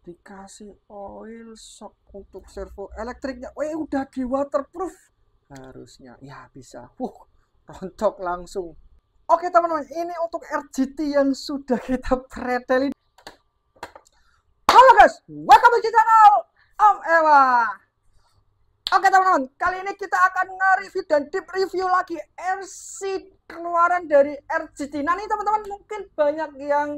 dikasih oil shock untuk servo elektriknya. Udah di waterproof harusnya ya bisa. Rontok langsung. Oke teman-teman, ini untuk RGT yang sudah kita pretelin. Halo guys, welcome to channel Om Ewa. Oke teman-teman, kali ini kita akan nge-review dan deep review lagi RC keluaran dari RGT. Nah ini teman-teman mungkin banyak yang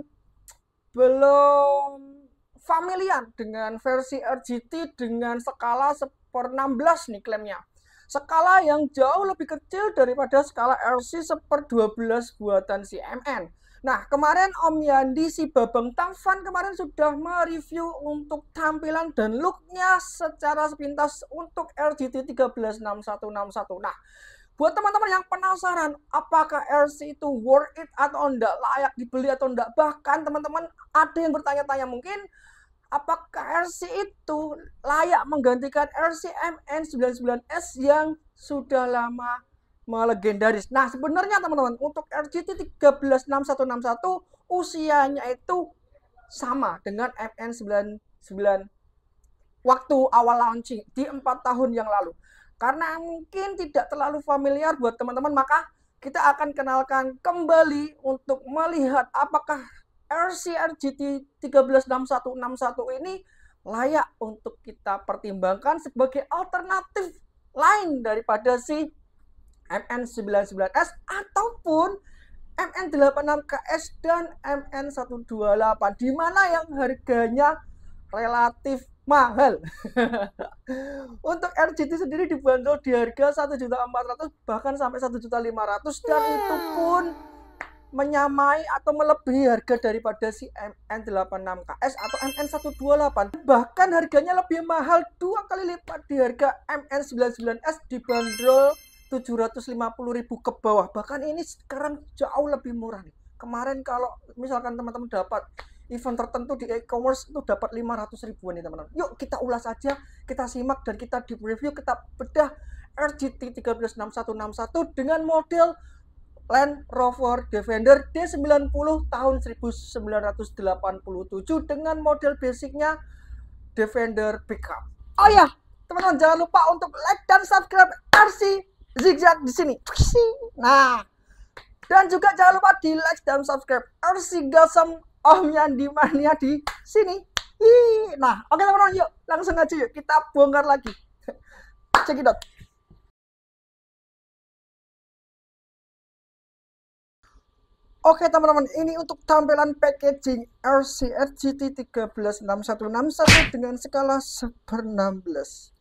belum familiar dengan versi RGT dengan skala 1/16 nih klaimnya. Skala yang jauh lebih kecil daripada skala RC 1/12 buatan si MN. Nah, kemarin Om Yandi si Babang Tamfan kemarin sudah mereview untuk tampilan dan looknya secara sepintas untuk RGT 136161. Nah, buat teman-teman yang penasaran apakah RC itu worth it atau enggak, layak dibeli atau enggak, bahkan teman-teman ada yang bertanya-tanya mungkin apakah RC itu layak menggantikan RC MN99S yang sudah lama melegendaris. Nah, sebenarnya teman-teman untuk RGT 136161 usianya itu sama dengan MN99 waktu awal launching di 4 tahun yang lalu. Karena mungkin tidak terlalu familiar buat teman-teman, maka kita akan kenalkan kembali untuk melihat apakah RC RGT 136161 ini layak untuk kita pertimbangkan sebagai alternatif lain daripada si MN99S ataupun MN86KS dan MN128, di mana yang harganya relatif mahal. Untuk RGT sendiri dibanderol di harga 1.400.000 bahkan sampai 1.500.000, dan itu pun menyamai atau melebihi harga daripada si MN86KS atau MN128. Bahkan harganya lebih mahal 2 kali lipat di harga MN99S dibanderol 750.000 ke bawah. Bahkan ini sekarang jauh lebih murah nih. Kemarin kalau misalkan teman-teman dapat event tertentu di e-commerce itu dapat 500 ribuan nih teman-teman. Yuk kita ulas aja, kita simak dan kita di review, kita bedah RGT 136161 dengan model Land Rover Defender D90 tahun 1987 dengan model basicnya Defender Pickup. Oh ya, teman-teman jangan lupa untuk like dan subscribe RC Zigzag di sini. Nah, dan juga jangan lupa di like dan subscribe RC Gasem Om Yandi Mania di sini. Nah, oke teman-teman, yuk langsung aja yuk kita bongkar lagi. Check it out. Oke teman-teman, ini untuk tampilan packaging RC RGT 136161 dengan skala 1/16.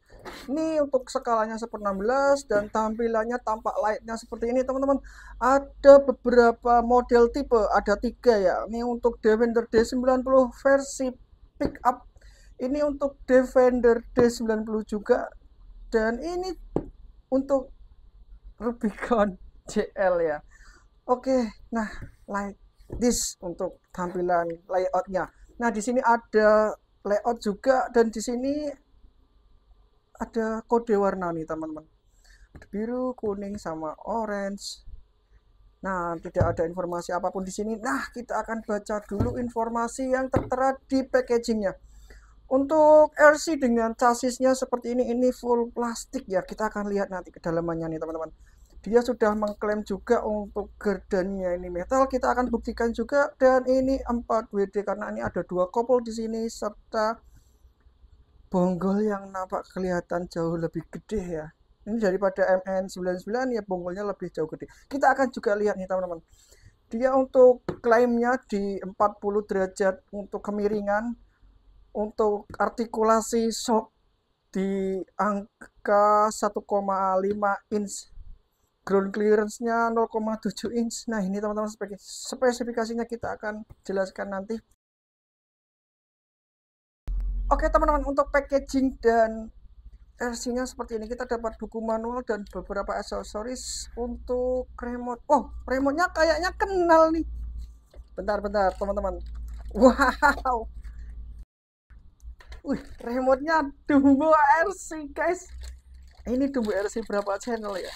Ini untuk skalanya 1/16 dan tampilannya tampak lightnya seperti ini teman-teman. Ada beberapa model tipe, ada 3 ya. Ini untuk Defender D90 versi pickup. Ini untuk Defender D90 juga. Dan ini untuk Rubicon JL ya. Oke, nah like this untuk tampilan layoutnya. Nah di sini ada layout juga dan di sini ada kode warna nih teman-teman. Biru, kuning, sama orange. Nah tidak ada informasi apapun di sini. Nah kita akan baca dulu informasi yang tertera di packagingnya. Untuk RC dengan chassisnya seperti ini full plastik ya. Kita akan lihat nanti kedalamannya nih teman-teman. Dia sudah mengklaim juga untuk gerdannya ini metal, kita akan buktikan juga. Dan ini 4WD karena ini ada 2 kopel di sini serta bonggol yang nampak kelihatan jauh lebih gede ya. Ini daripada MN99 ya, bonggolnya lebih jauh gede. Kita akan juga lihat nih teman-teman. Dia untuk klaimnya di 40 derajat untuk kemiringan, untuk artikulasi shock di angka 1,5 inch. Ground clearance-nya 0,7 inch. Nah ini teman-teman spesifikasinya kita akan jelaskan nanti. Oke teman-teman, untuk packaging dan RC-nya seperti ini. Kita dapat buku manual dan beberapa aksesoris untuk remote. Oh, remote-nya kayaknya kenal nih. Bentar teman-teman. Wow. Remote-nya Dumbo RC guys. Ini Dumbo RC berapa channel ya?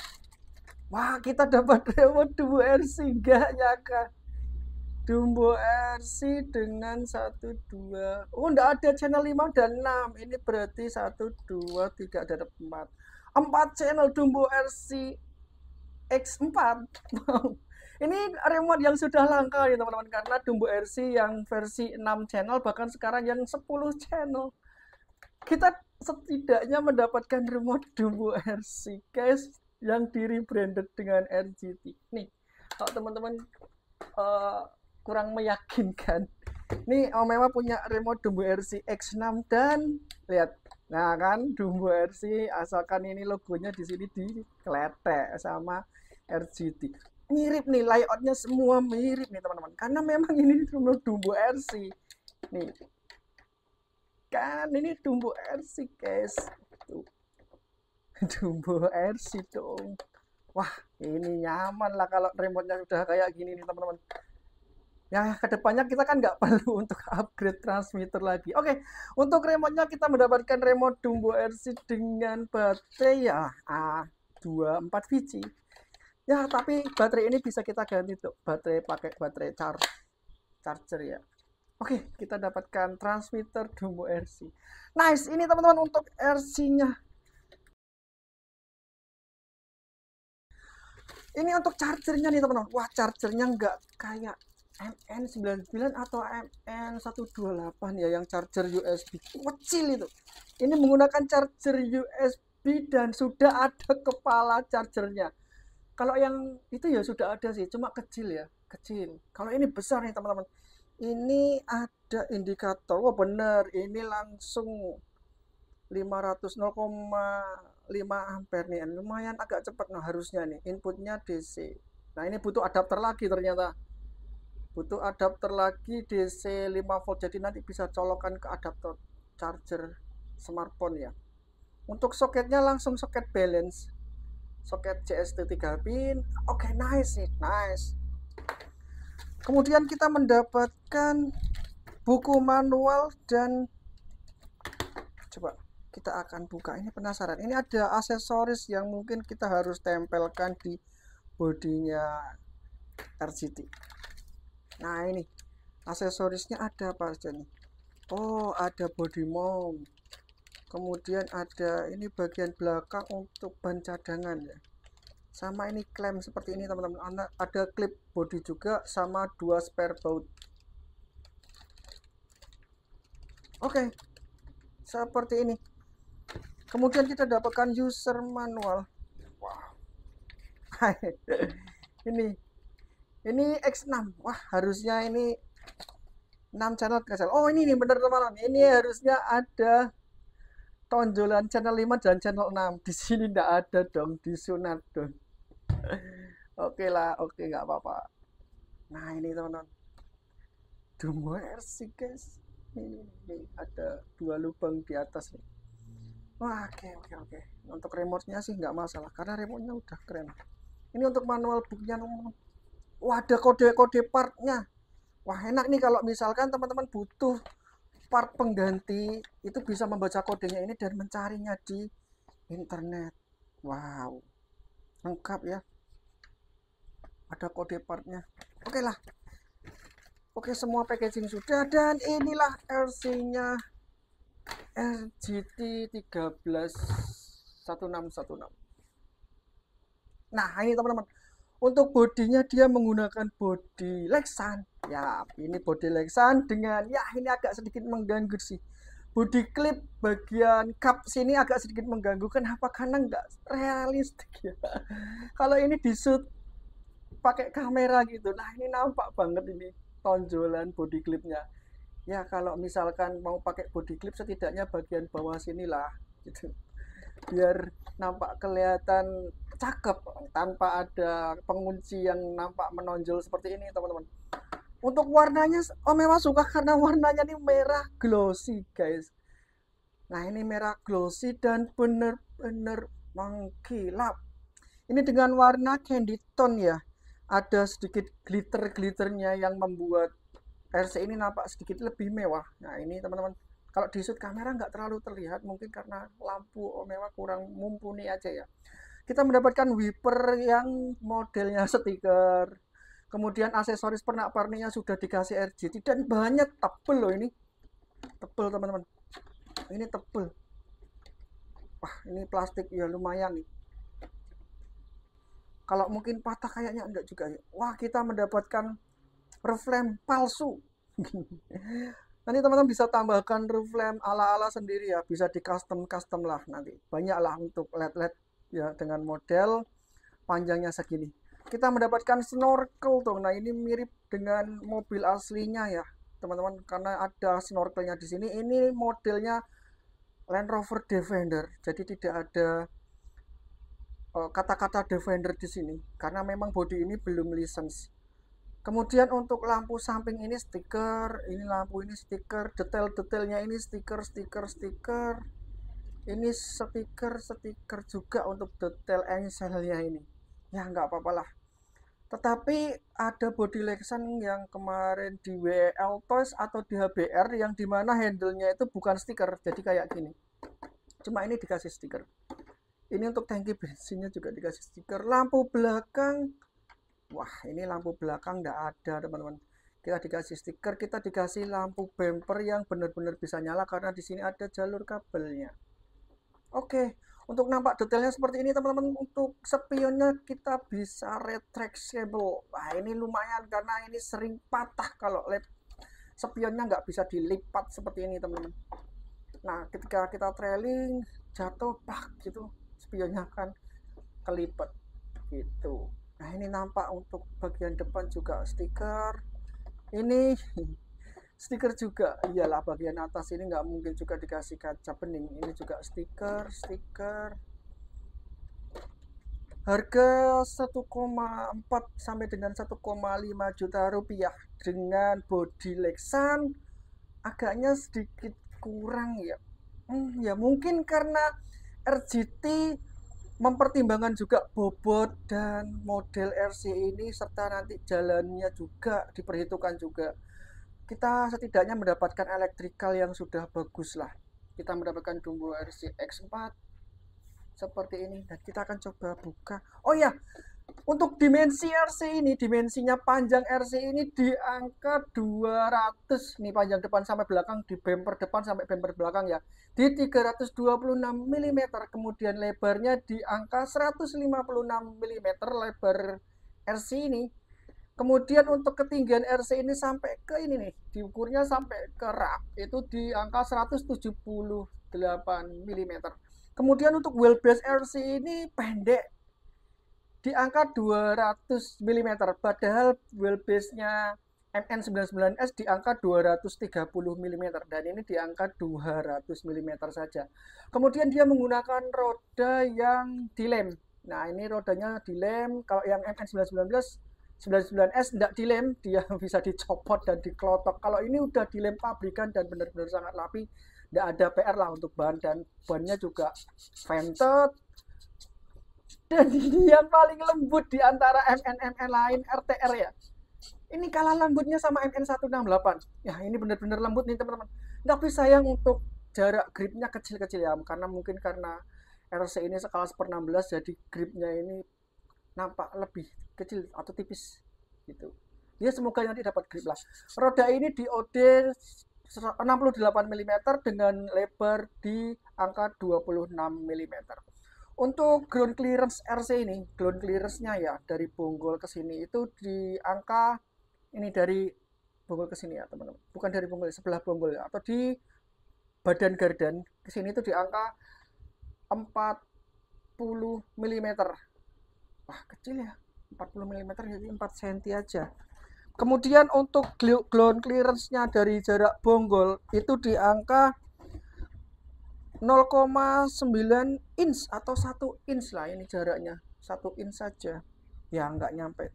Wah, kita dapat remote Dumbo RC, gak nyangka. Dumbo RC dengan 1, 2. Oh, enggak ada channel 5 dan 6. Ini berarti 1, 2, 3 dan 4. 4 channel Dumbo RC X4. Ini remote yang sudah langka ya teman-teman, karena Dumbo RC yang versi 6 channel bahkan sekarang yang 10 channel. Kita setidaknya mendapatkan remote Dumbo RC guys yang di rebranded dengan RGT. Nih, kalau teman-teman kurang meyakinkan, nih Omema punya remote Dumbo RC X6 dan lihat, nah kan Dumbo RC asalkan ini logonya di sini dikeletek sama RGT. Mirip nih, layoutnya semua mirip nih teman-teman, karena memang ini Dumbo RC nih kan, ini Dumbo RC guys. Tuh. Dumbo RC dong. Wah, ini nyaman lah kalau remote-nya sudah kayak gini nih teman-teman. Ya, kedepannya kita kan nggak perlu untuk upgrade transmitter lagi. Oke, untuk remote-nya kita mendapatkan remote Dumbo RC dengan baterai ya A24 VC. Ya, tapi baterai ini bisa kita ganti tuh, baterai pakai baterai charger ya. Oke, kita dapatkan transmitter Dumbo RC. Nice, ini teman-teman untuk RC-nya. Ini untuk chargernya nih teman-teman. Wah, chargernya nggak kayak MN99 atau MN128 ya, yang charger USB kecil itu. Ini menggunakan charger USB dan sudah ada kepala chargernya. Kalau yang itu ya sudah ada sih, cuma kecil ya, kecil. Kalau ini besar nih teman-teman. Ini ada indikator. Wah bener, ini langsung 500 0,5 ampere nih. Lumayan agak cepat nah harusnya nih. Inputnya DC. Nah ini butuh adapter lagi ternyata. Butuh adapter lagi DC 5 volt. Jadi nanti bisa colokan ke adapter charger smartphone ya. Untuk soketnya langsung soket balance. Soket JST 3 pin. Oke, nice nih, nice. Kemudian kita mendapatkan buku manual dan coba kita akan buka. Ini penasaran. Ini ada aksesoris yang mungkin kita harus tempelkan di bodinya RGT. Nah, ini aksesorisnya ada apa aja nih? Oh, ada body mount. Kemudian ada ini bagian belakang untuk ban cadangan ya. Sama ini klem seperti ini teman-teman. Ada klip body juga sama 2 spare baut. Oke, seperti ini. Kemudian kita dapatkan user manual. Wow. ini X6. Wah, harusnya ini 6 channel kesel. Oh, ini nih bener teman-teman. Ini harusnya ada tonjolan channel 5 dan channel 6. Di sini tidak ada dong, disunat dong. Oke lah, oke nggak apa-apa. Nah ini teman-teman, Dumbo RC guys. Ini ada 2 lubang di atas nih. Wah, oke. Untuk remote-nya sih nggak masalah karena remote-nya udah keren. Ini untuk manual booknya teman-teman. Wah, ada kode-kode partnya. Wah, enak nih kalau misalkan teman-teman butuh part pengganti, itu bisa membaca kodenya ini dan mencarinya di internet. Wow, lengkap ya, ada kode partnya. Oke lah, oke, semua packaging sudah dan inilah RC-nya RGT 131616. Nah ini teman-teman, untuk bodinya dia menggunakan bodi Lexan ya. Ini bodi Lexan dengan ya ini agak sedikit mengganggu sih. Body clip bagian cup sini agak sedikit mengganggu. Kenapa? Karena nggak realistik ya. Kalau ini di shoot pakai kamera gitu, nah ini nampak banget ini tonjolan body clipnya. Ya kalau misalkan mau pakai body clip setidaknya bagian bawah sini lah gitu, biar nampak kelihatan cakep tanpa ada pengunci yang nampak menonjol seperti ini teman-teman. Untuk warnanya Omema suka karena warnanya ini merah glossy guys. Nah ini merah glossy dan bener-bener mengkilap. Ini dengan warna candy tone ya. Ada sedikit glitter-glitternya yang membuat RC ini nampak sedikit lebih mewah. Nah ini teman-teman, kalau di shoot kamera nggak terlalu terlihat mungkin karena lampu Omema kurang mumpuni aja ya. Kita mendapatkan wiper yang modelnya stiker. Kemudian aksesoris pernak-perniknya sudah dikasih RGT dan bahannya tebel loh ini. Tebel teman-teman. Ini tebel. Wah, ini plastik ya lumayan nih. Kalau mungkin patah kayaknya enggak juga ya. Wah, kita mendapatkan roof lamp palsu. Nanti teman-teman bisa tambahkan roof lamp ala-ala sendiri ya, bisa di custom lah nanti. Banyak lah untuk LED-LED ya dengan model panjangnya segini. Kita mendapatkan snorkel tuh. Nah, ini mirip dengan mobil aslinya ya, teman-teman, karena ada snorkelnya di sini. Ini modelnya Land Rover Defender. Jadi tidak ada kata-kata Defender di sini karena memang body ini belum license. Kemudian untuk lampu samping ini stiker, ini lampu ini stiker, detail-detailnya ini stiker. Ini stiker juga untuk detail engselnya ini. Ya nggak apa-apa lah. Tetapi ada body Lexan yang kemarin di WL Toys atau di HBR yang dimana handle-nya itu bukan stiker, jadi kayak gini. Cuma ini dikasih stiker. Ini untuk tangki bensinnya juga dikasih stiker. Lampu belakang, wah ini lampu belakang nggak ada teman-teman. Kita dikasih stiker, kita dikasih lampu bumper yang benar-benar bisa nyala karena di sini ada jalur kabelnya. Oke, untuk nampak detailnya seperti ini teman-teman. Untuk spionnya kita bisa retractable. Wah ini lumayan karena ini sering patah kalau spionnya nggak bisa dilipat seperti ini teman-teman. Nah ketika kita trailing jatuh pak gitu, spionnya kan kelipet gitu. Nah ini nampak untuk bagian depan juga stiker. Ini stiker juga, iyalah bagian atas ini nggak mungkin juga dikasih kaca bening. Ini juga stiker. Harga 1,4 sampai dengan 1,5 juta rupiah dengan body Lexan agaknya sedikit kurang ya. Ya mungkin karena RGT mempertimbangkan juga bobot dan model RC ini serta nanti jalannya juga diperhitungkan juga. Kita setidaknya mendapatkan elektrikal yang sudah bagus lah. Kita mendapatkan Dumbo RC X4 seperti ini dan kita akan coba buka. Oh ya, untuk dimensi RC ini, dimensinya panjang RC ini di angka 200 nih, panjang depan sampai belakang, di bumper depan sampai bumper belakang ya, di 326 mm. Kemudian lebarnya di angka 156 mm lebar RC ini. Kemudian untuk ketinggian RC ini sampai ke ini nih, diukurnya sampai ke rak itu di angka 178 mm. Kemudian untuk wheelbase RC ini pendek di angka 200 mm, padahal wheelbase-nya MN99S di angka 230 mm dan ini di angka 200 mm saja. Kemudian dia menggunakan roda yang dilem. Nah, ini rodanya dilem. Kalau yang MN99S tidak dilem, dia bisa dicopot dan diklotok. Kalau ini udah dilem pabrikan dan benar-benar sangat rapi, tidak ada PR lah untuk ban, dan bannya juga vented. Dan ini yang paling lembut di antara MN lain RTR ya. Ini kalah lembutnya sama MN168. Ya ini benar-benar lembut nih teman-teman. Tapi sayang untuk jarak gripnya kecil-kecil ya. Karena mungkin karena RC ini skala 1/16 jadi gripnya ini nampak lebih kecil atau tipis gitu. Ya semoga nanti dapat grip lah. Roda ini di OD 68 mm dengan lebar di angka 26 mm. Untuk ground clearance RC ini, ground clearance-nya ya dari bonggol ke sini itu di angka ini, dari bonggol ke sini ya teman-teman. Bukan dari bonggol, sebelah bonggol ya, atau di badan gardan ke sini itu di angka 40 mm. Wah, kecil ya. 40 mm jadi 4 cm aja. Kemudian untuk ground clearance-nya dari jarak bonggol itu di angka 0,9 inch atau 1 inch lah ini jaraknya. 1 inch saja. Ya nggak nyampe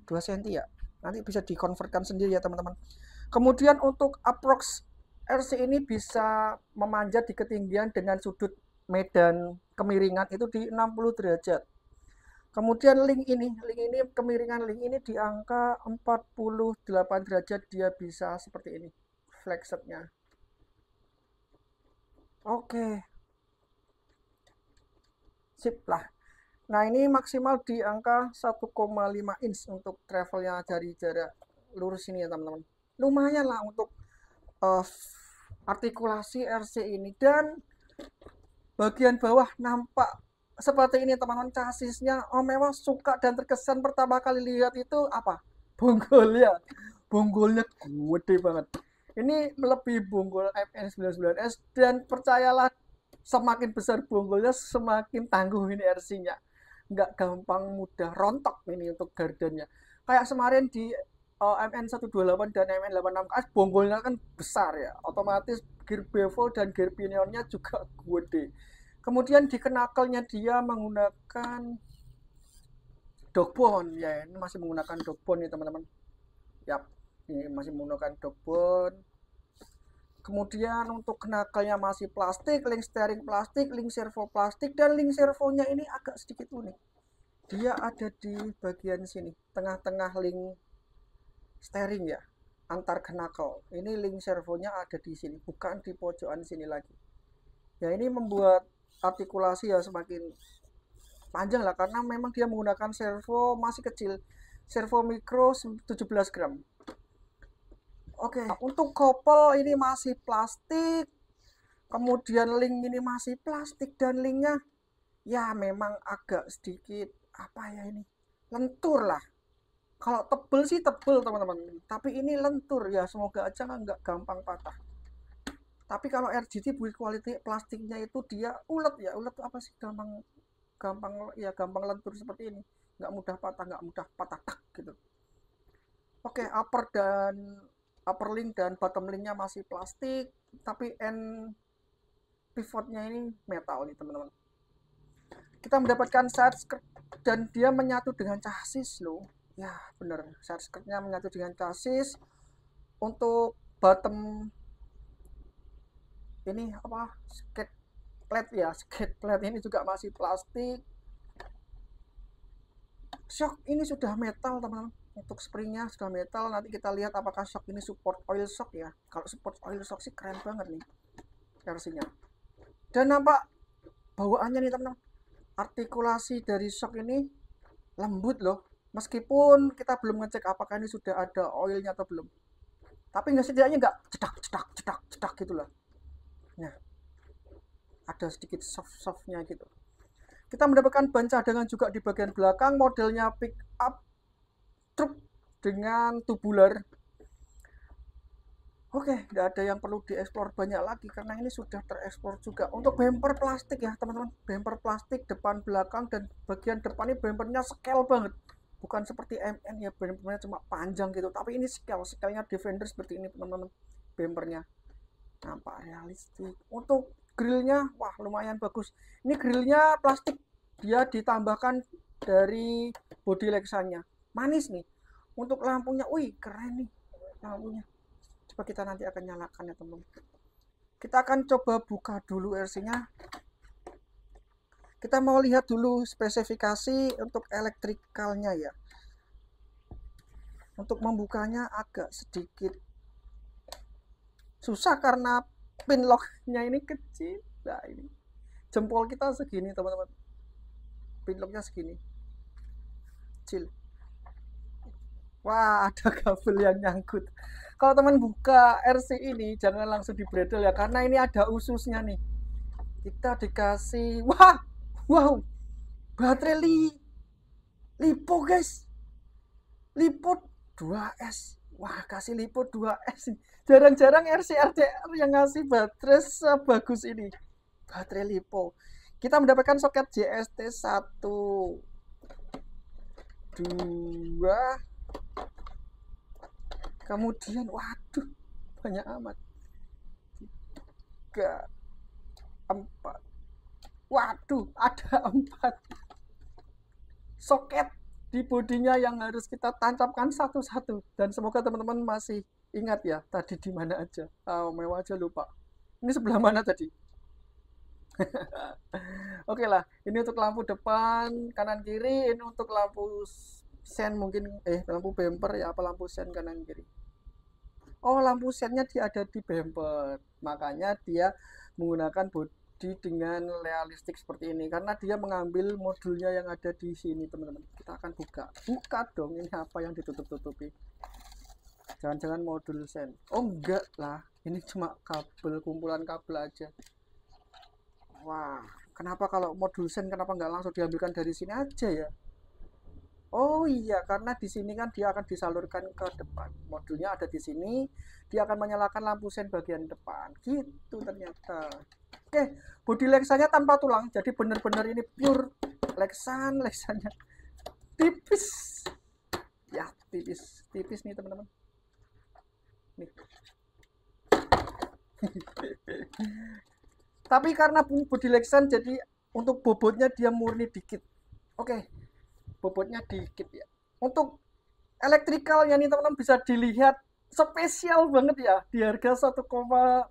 2 cm ya. Nanti bisa dikonvertkan sendiri ya teman-teman. Kemudian untuk approx RC ini bisa memanjat di ketinggian dengan sudut medan kemiringan itu di 60 derajat. Kemudian link ini kemiringan link ini di angka 48 derajat dia bisa seperti ini flexetnya. Oke. Sip lah. Nah, ini maksimal di angka 1,5 inch untuk travelnya dari jarak lurus ini ya teman-teman. Lumayan lah untuk uh, artikulasi RC ini. Dan bagian bawah nampak seperti ini teman-teman, chassisnya. Om Mewah suka dan terkesan pertama kali lihat itu apa? Bonggolnya. Bonggolnya gede banget. Ini melebihi bonggol MN99S, dan percayalah, semakin besar bonggolnya semakin tangguh ini RC-nya. Nggak gampang mudah rontok ini untuk gardannya. Kayak kemarin di MN128 dan MN86KS bonggolnya kan besar ya, otomatis gear bevel dan gear pinionnya juga gede. Kemudian di knuckle-nya dia menggunakan dogbone ya, ini masih menggunakan dogbone nih teman-teman. Yap, ini masih menggunakan dogbone. Kemudian untuk knuckle-nya masih plastik, link steering plastik, link servo plastik, dan link servonya ini agak sedikit unik. Dia ada di bagian sini, tengah-tengah link steering ya, antar knuckle. Ini link servonya ada di sini, bukan di pojokan sini lagi. Ya, ini membuat artikulasi ya semakin panjang lah, karena memang dia menggunakan servo masih kecil, servo mikro 17 gram. Oke, untuk kopel ini masih plastik, kemudian link ini masih plastik, dan linknya ya memang agak sedikit apa ya ini, lentur lah. Kalau tebel sih tebel teman-teman, tapi ini lentur ya, semoga aja nggak gampang patah. Tapi kalau RGT build quality plastiknya itu dia ulet ya, ulet apa sih, gampang gampang ya, gampang lentur seperti ini, nggak mudah patah, nggak mudah patah tak gitu. Oke, upper link dan bottom linknya masih plastik, tapi end pivotnya ini metal nih teman-teman. Kita mendapatkan side skirt dan dia menyatu dengan chassis loh. Ya bener, side skirtnya menyatu dengan chassis. Untuk bottom ini apa, skate plate ya, skate plate ini juga masih plastik. Shock ini sudah metal teman-teman, untuk springnya sudah metal. Nanti kita lihat apakah shock ini support oil shock ya. Kalau support oil shock sih keren banget nih versinya. Dan nampak bawaannya nih teman-teman, artikulasi dari shock ini lembut loh, meskipun kita belum ngecek apakah ini sudah ada oilnya atau belum, tapi nggak, setidaknya nggak cedak cedak cedak cedak gitu lah. Nah, ada sedikit soft-softnya gitu. Kita mendapatkan ban cadangan juga di bagian belakang, modelnya pick up truk dengan tubular. Oke, nggak ada yang perlu dieksplor banyak lagi karena ini sudah tereksplor juga. Untuk bumper plastik ya teman-teman, bumper plastik depan belakang, dan bagian depan ini bumpernya scale banget. Bukan seperti MN ya, bumpernya cuma panjang gitu, tapi ini scale-nya Defender seperti ini teman-teman. Bumpernya nampak realistik. Untuk grillnya, wah lumayan bagus. Ini grillnya plastik, dia ditambahkan dari body Lexanya. Manis nih. Untuk lampunya, wih keren nih lampunya. Coba kita nanti akan nyalakan ya teman. Kita akan coba buka dulu RC-nya. Kita mau lihat dulu spesifikasi untuk elektrikalnya ya. Untuk membukanya agak sedikit susah karena pin locknya ini kecil. Nah ini jempol kita segini teman-teman, pin locknya segini kecil. Wah, ada kabel yang nyangkut. Kalau teman buka RC ini jangan langsung di bredel ya, karena ini ada ususnya nih. Kita dikasih, wah, wow, baterai lipo guys, lipo 2S. Wah, kasih lipo 2S. Jarang-jarang RC RDR yang ngasih baterai sebagus ini. Baterai lipo. Kita mendapatkan soket JST 1, 2, kemudian waduh banyak amat, 3, 4, waduh ada 4 soket di bodinya yang harus kita tancapkan satu-satu. Dan semoga teman-teman masih ingat ya tadi di mana aja. Mewah aja lupa, ini sebelah mana tadi. Oke lah, ini untuk lampu depan kanan kiri, ini untuk lampu sen mungkin, lampu bumper ya, apa lampu sen kanan kiri. Oh, lampu sennya dia ada di bumper, makanya dia menggunakan dengan realistik seperti ini karena dia mengambil modulnya yang ada di sini teman-teman. Kita akan buka dong, ini apa yang ditutup-tutupi, jangan-jangan modul sen. Oh enggak lah, ini cuma kabel, kumpulan kabel aja. Wah, kenapa kalau modul sen kenapa nggak langsung diambilkan dari sini aja ya? Oh iya, karena di sini kan dia akan disalurkan ke depan. Modulnya ada di sini, dia akan menyalakan lampu sen bagian depan. Gitu ternyata. Oke, bodi leksanya tanpa tulang, jadi bener-bener ini pure leksanya tipis. Ya, tipis nih teman-teman. Nih. Tapi karena bodi leksan jadi untuk bobotnya dia murni dikit. Oke, bobotnya dikit ya. Untuk elektrikalnya nih teman-teman bisa dilihat spesial banget ya. Di harga 1,5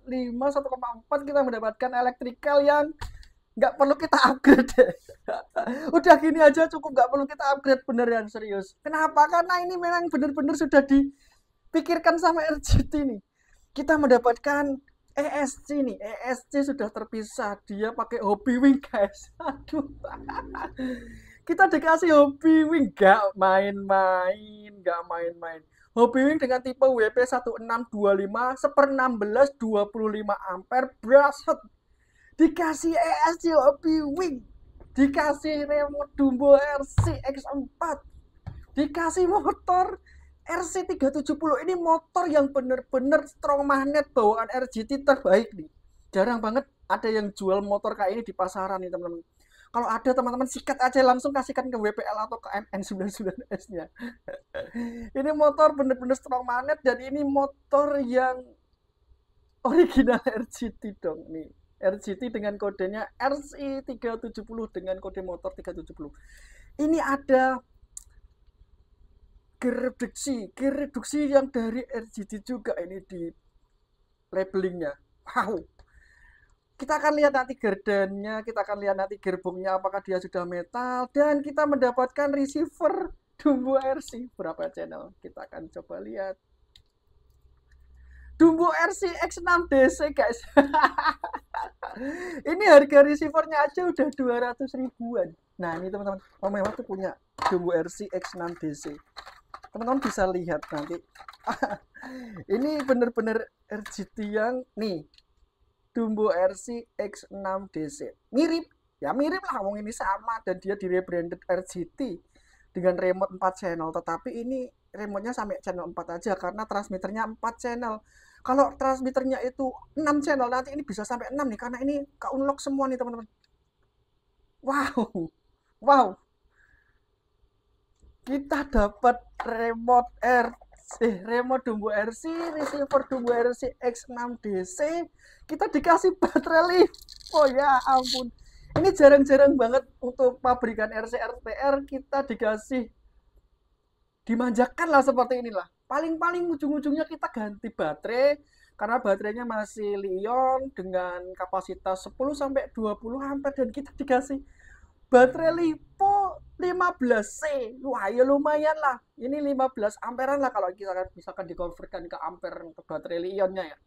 1,4 kita mendapatkan elektrikal yang nggak perlu kita upgrade deh. Udah gini aja cukup, nggak perlu kita upgrade, beneran serius. Kenapa? Karena ini memang bener-bener sudah dipikirkan sama RGT nih. Kita mendapatkan ESC nih, ESC sudah terpisah, dia pakai Hobbywing guys. Aduh, kita dikasih Hobbywing, gak main-main. Hobbywing dengan tipe WP 1625 1/16 25 ampere brushed, dikasih ESC Hobbywing, dikasih remote Dumbo RC X4, dikasih motor RC370. Ini motor yang bener-bener strong magnet bawaan RGT terbaik nih. Jarang banget ada yang jual motor kayak ini di pasaran nih teman-teman. Kalau ada teman-teman sikat aja, langsung kasihkan ke WPL atau ke MN99S-nya. Ini motor bener-bener strong magnet dan ini motor yang original RGT dong nih. RGT dengan kodenya RC370 dengan kode motor 370. Ini ada gear reduksi yang dari RGT juga ini di labelingnya. Wow, kita akan lihat nanti gardannya, kita akan lihat nanti gearboxnya apakah dia sudah metal, dan kita mendapatkan receiver Dumbo RC berapa channel, kita akan coba lihat. Dumbo RC X6 DC guys. Ini harga receivernya aja udah 200 ribuan. Nah ini teman-teman, Om Mewah tuh punya Dumbo RC X6 DC. Teman-teman bisa lihat nanti. Ini bener-bener RGT yang nih, Dumbo RC X6 DC. Mirip lah, ngomong ini sama, dan dia di rebranded RGT dengan remote 4 channel, tetapi ini remote-nya sampai channel 4 aja karena transmitternya 4 channel. Kalau transmitternya itu 6 channel, nanti ini bisa sampai 6 nih karena ini ke-unlock semua nih teman-teman. Wow. Kita dapat remote Dumbo RC, receiver Dumbo RC X6 DC, kita dikasih baterai lipo. Ya ampun, ini jarang-jarang banget untuk pabrikan RC RTR kita dikasih, dimanjakan lah seperti inilah. Paling ujung-ujungnya kita ganti baterai karena baterainya masih Li-ion dengan kapasitas 10-20 ampere, dan kita dikasih baterai lipo 15C. Wah ya lumayan lah, ini 15 amperan lah kalau kita misalkan dikonvertkan ke ampere untuk baterai Li-ionnya ya.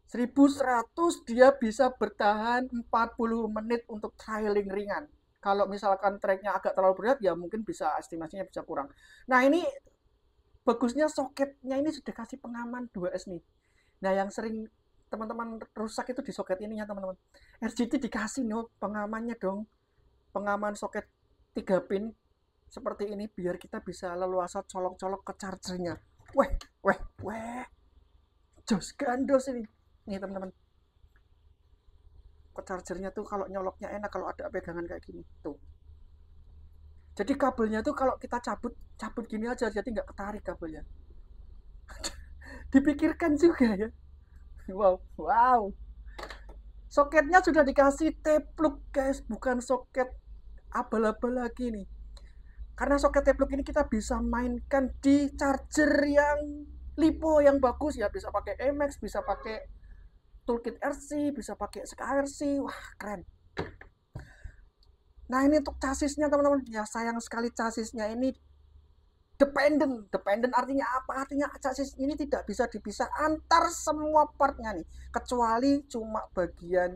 1100 dia bisa bertahan 40 menit untuk trailing ringan. Kalau misalkan treknya agak terlalu berat ya mungkin bisa, estimasinya bisa kurang. Nah ini bagusnya soketnya ini sudah kasih pengaman 2S nih. Nah yang sering teman-teman rusak itu di soket ininya teman-teman. RGT dikasih nih pengamannya dong, pengaman soket 3 pin seperti ini biar kita bisa leluasa colok-colok ke chargernya. Weh, jos gandos ini nih teman-teman. Ke chargernya tuh kalau nyoloknya enak kalau ada pegangan kayak gini tuh. Jadi kabelnya tuh kalau kita cabut gini aja, jadi nggak ketarik kabelnya. Dipikirkan juga ya. Wow. Soketnya sudah dikasih T-plug guys, bukan soket abal-abal lagi nih. Karena soket T-plug ini kita bisa mainkan di charger yang lipo yang bagus ya, bisa pakai MX, bisa pakai toolkit RC, bisa pakai SKRC. Wah keren. Nah ini untuk chassisnya teman-teman, ya sayang sekali chassisnya ini dependent artinya apa? Artinya chassis ini tidak bisa dipisah antar semua partnya nih, kecuali cuma bagian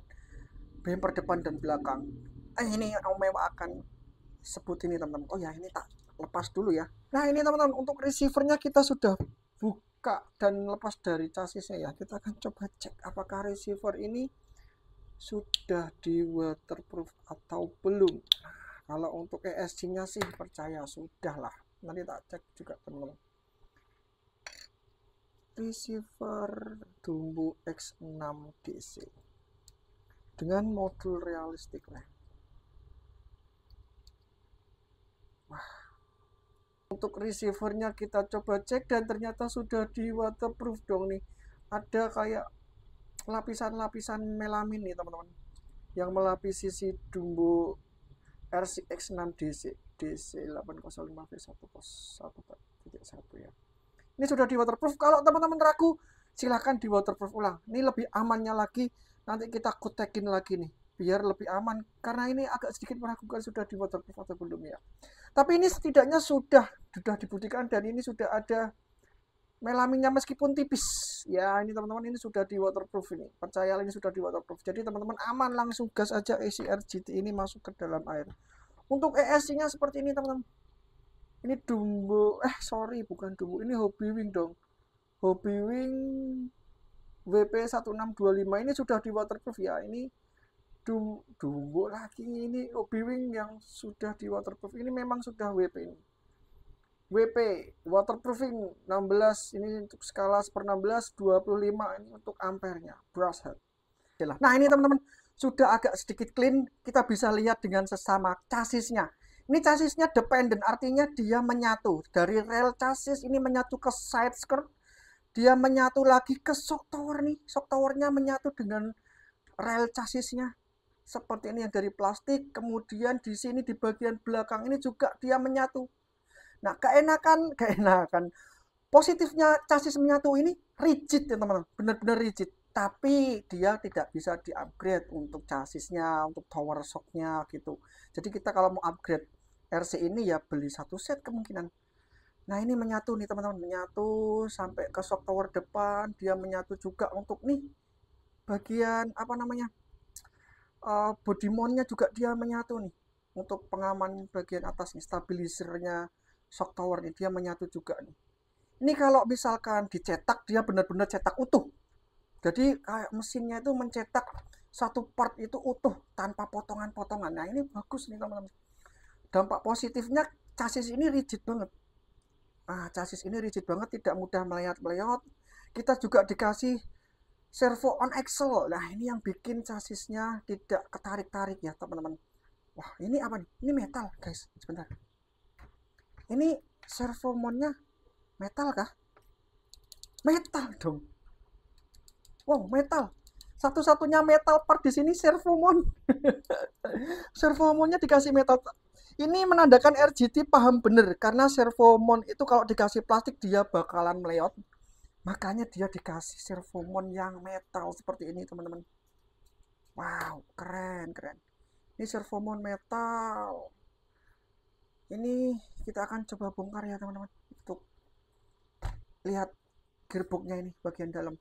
bumper depan dan belakang. Ini Om Ewa akan sebut ini teman-teman. Oh ya, ini tak lepas dulu ya. Nah ini teman-teman, untuk receivernya kita sudah buka dan lepas dari chassisnya ya. Kita akan coba cek apakah receiver ini sudah di waterproof atau belum. Nah, kalau untuk ESC-nya sih percaya sudah lah. Nanti tak cek juga teman-teman. Receiver Dumbo X6 DC dengan modul realistik lah. Wah, untuk receivernya kita coba cek dan ternyata sudah di waterproof dong nih. Ada kayak lapisan-lapisan melamin nih teman-teman, yang melapisi si Dumbo RCX6 DC 805V101.1 ya. Ini sudah di waterproof. Kalau teman-teman ragu, silahkan di waterproof ulang. Ini lebih amannya lagi. Nanti kita kutekin lagi nih, biar lebih aman. Karena ini agak sedikit meragukan sudah di waterproof atau belum ya. Tapi ini setidaknya sudah dibuktikan dan ini sudah ada melaminnya meskipun tipis. Ya, ini teman-teman, ini sudah di waterproof ini. Percayalah ini sudah di waterproof. Jadi teman-teman aman, langsung gas aja isi RGT ini masuk ke dalam air. Untuk ESC-nya seperti ini teman-teman. Ini Dumbo, sorry bukan Dumbo, ini Hobbywing dong. Hobbywing WP1625 ini sudah di waterproof ya. Ini Dumbo lagi, ini Hobbywing yang sudah di waterproof. Ini memang sudah WP ini. WP waterproofing 16, ini untuk skala 1/16, 25 ini untuk ampernya, brush head. Nah ini teman-teman, sudah agak sedikit clean, kita bisa lihat dengan sesama chassisnya. Ini chassisnya dependent, artinya dia menyatu. Dari rel chassis ini menyatu ke side skirt, dia menyatu lagi ke shock tower nih. Shock towernya menyatu dengan rel chassisnya. Seperti ini yang dari plastik, kemudian di sini di bagian belakang ini juga dia menyatu. Nah, keenakan positifnya chassis menyatu ini rigid ya teman-teman, benar-benar rigid. Tapi dia tidak bisa di-upgrade untuk chassisnya, untuk tower shocknya gitu. Jadi kita kalau mau upgrade RC ini ya beli satu set kemungkinan. Nah ini menyatu nih teman-teman, menyatu sampai ke shock tower depan, dia menyatu juga untuk nih bagian apa namanya body mountnya juga dia menyatu nih, untuk pengaman bagian atas nih, stabilizernya shock tower nih dia menyatu juga nih. Ini kalau misalkan dicetak dia benar-benar cetak utuh. Jadi kayak mesinnya itu mencetak satu part itu utuh tanpa potongan-potongan. Nah ini bagus nih teman-teman. Dampak positifnya chassis ini rigid banget. Chassis ini rigid banget, tidak mudah melayat-melayot. Kita juga dikasih servo on axle. Nah ini yang bikin chassisnya tidak ketarik-tarik ya teman-teman. Wah ini apa nih? Ini metal guys. Sebentar. Ini servo mountnya metal kah? Metal dong. Wow, metal. Satu-satunya metal part di sini servo mount. Servo mountnya dikasih metal. Ini menandakan RGT paham bener, karena servo mount itu kalau dikasih plastik dia bakalan meleot. Makanya dia dikasih servo mount yang metal seperti ini teman-teman. Wow, keren. Ini servo mount metal. Ini kita akan coba bongkar ya teman-teman, untuk lihat gearboxnya ini bagian dalam.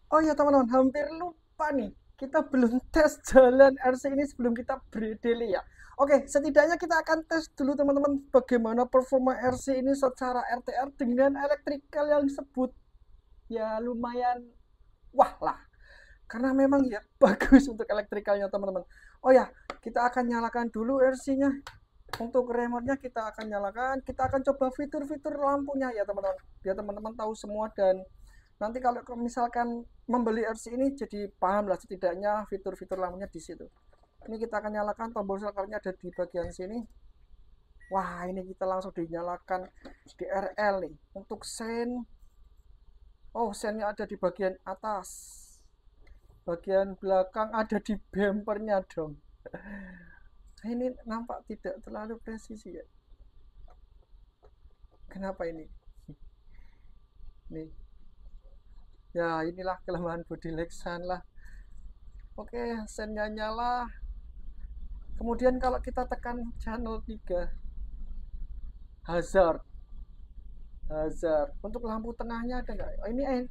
Oh ya teman-teman, hampir lupa nih, kita belum tes jalan RC ini sebelum kita berdeli ya. Oke, setidaknya kita akan tes dulu teman-teman bagaimana performa RC ini secara RTR dengan elektrikal yang sebut ya lumayan wah lah, karena memang ya bagus untuk elektrikalnya teman-teman. Oh ya, kita akan nyalakan dulu RC-nya. Untuk remote-nya kita akan nyalakan, kita akan coba fitur-fitur lampunya ya teman-teman, biar teman-teman tahu semua. Dan nanti kalau misalkan membeli RC ini jadi paham lah setidaknya fitur-fitur lampunya di situ. Ini kita akan nyalakan, tombol sekarnya ada di bagian sini. Wah ini kita langsung dinyalakan DRL nih. Untuk sen, oh sennya ada di bagian atas, bagian belakang ada di bumpernya dong. Ini nampak tidak terlalu presisi ya. Kenapa ini? Nih. Ya inilah kelemahan bodi Lexan lah. Oke, sennya nyala. Kemudian kalau kita tekan channel 3 hazard. Untuk lampu tengahnya ada nggak? Ini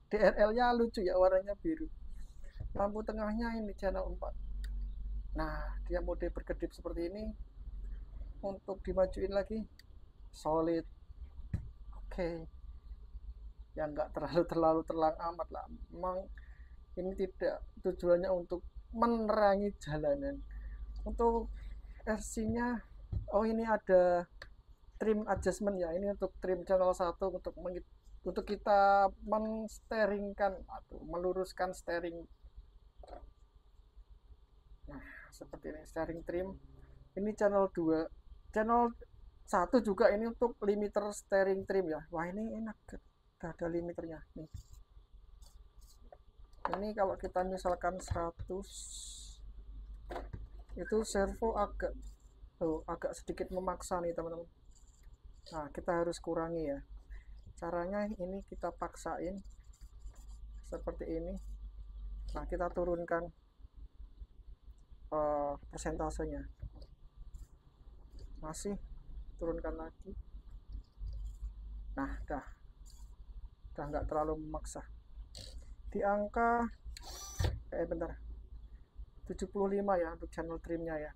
DRL-nya lucu ya, warnanya biru. lampu tengahnya ini channel 4. Nah, dia mode berkedip seperti ini. Untuk dimajuin lagi solid. Oke, yang nggak terlalu terang amat lah. Memang ini tidak tujuannya untuk menerangi jalanan. Untuk versinya, oh ini ada trim adjustment ya. Ini untuk trim channel 1 untuk kita mensteringkan atau meluruskan steering. Nah, seperti ini steering trim. Ini channel 2. Channel 1 juga ini untuk limiter steering trim ya. Wah, ini enak. Ada limiternya nih. Ini kalau kita misalkan 100 itu servo agak sedikit memaksa nih teman-teman. Nah, kita harus kurangi ya. Caranya ini kita paksain seperti ini. Nah, kita turunkan persentasenya. Masih turunkan lagi. Nah, dah nggak terlalu memaksa. Di angka bentar 75 ya untuk channel trimnya ya.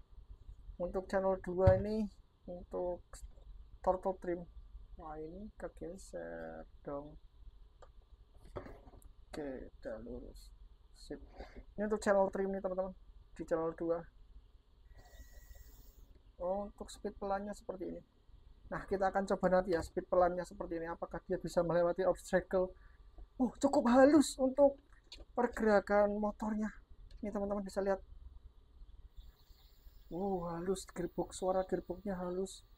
Untuk channel 2 ini untuk turtle trim. Wah, ini kegeser dong. Oke, udah lurus. Sip. Ini untuk channel trim nih teman-teman. Di channel 2. Oh, untuk speed pelannya seperti ini. Nah, kita akan coba nanti ya speed pelannya seperti ini. Apakah dia bisa melewati obstacle. Cukup halus untuk pergerakan motornya. Ini teman-teman bisa lihat. Halus gearbox, suara gearboxnya halus.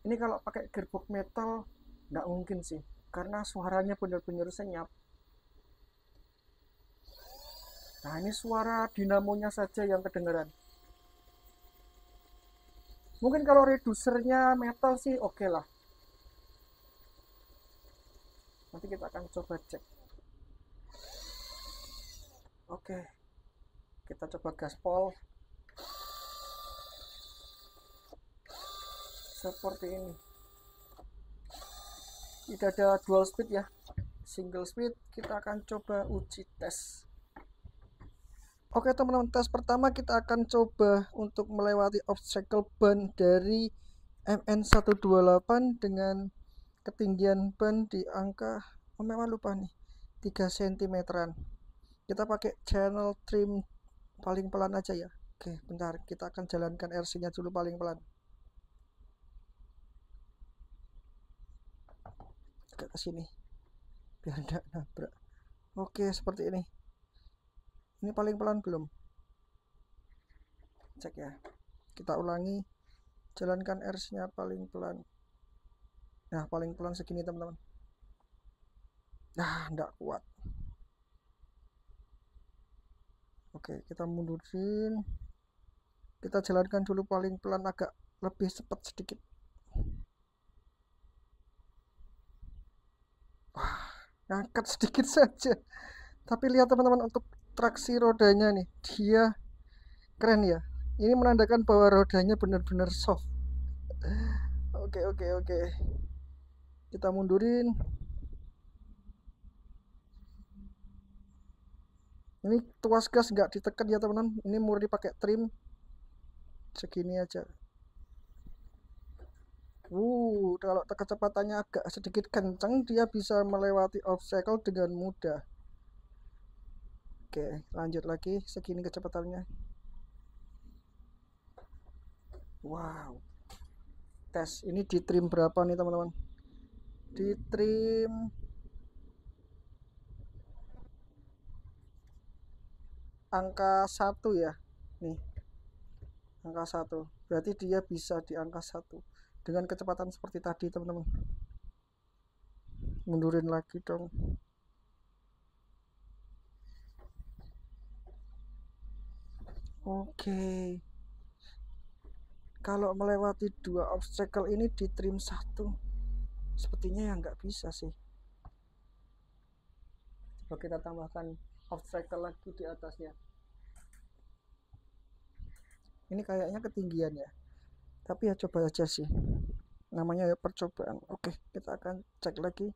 Ini kalau pakai gearbox metal nggak mungkin sih, karena suaranya benar-benar senyap. Nah, ini suara dinamonya saja yang kedengaran. Mungkin kalau redusernya metal sih oke lah. Nanti kita akan coba cek. Oke, kita coba gaspol seperti ini. Tidak ada dual speed ya, single speed. Kita akan coba uji tes. Oke teman-teman, tes pertama kita akan coba untuk melewati obstacle ban dari MN128 dengan ketinggian ban di angka memang lupa nih 3 cm-an. Kita pakai channel trim paling pelan aja ya. Oke, bentar, kita akan jalankan RC-nya dulu paling pelan. Agak ke sini biar tidak nabrak. Oke, seperti ini. Ini paling pelan belum? Cek ya. Kita ulangi. Jalankan RC-nya paling pelan. Nah, paling pelan segini teman-teman. Nah, enggak kuat. Oke, kita mundurin. Kita jalankan dulu paling pelan, agak lebih cepat sedikit. Ngangkat sedikit saja. Tapi lihat teman-teman, untuk traksi rodanya nih, dia keren ya. Ini menandakan bahwa rodanya benar-benar soft. Oke. Kita mundurin. Ini tuas gas nggak ditekan ya teman-teman. Ini murni pakai trim segini aja. Kalau kecepatannya agak sedikit kencang, dia bisa melewati obstacle dengan mudah. Oke, lanjut lagi, segini kecepatannya. Wow. Tes, ini di trim berapa nih teman-teman? Di trim angka 1 ya. Nih. Angka 1. Berarti dia bisa di angka 1 dengan kecepatan seperti tadi teman-teman. Mundurin lagi dong. Oke. Kalau melewati 2 obstacle ini di trim 1 sepertinya ya nggak bisa sih. Coba kita tambahkan obstacle lagi di atasnya. Ini kayaknya ketinggian ya, tapi ya coba aja sih, namanya ya percobaan. Oke, kita akan cek lagi.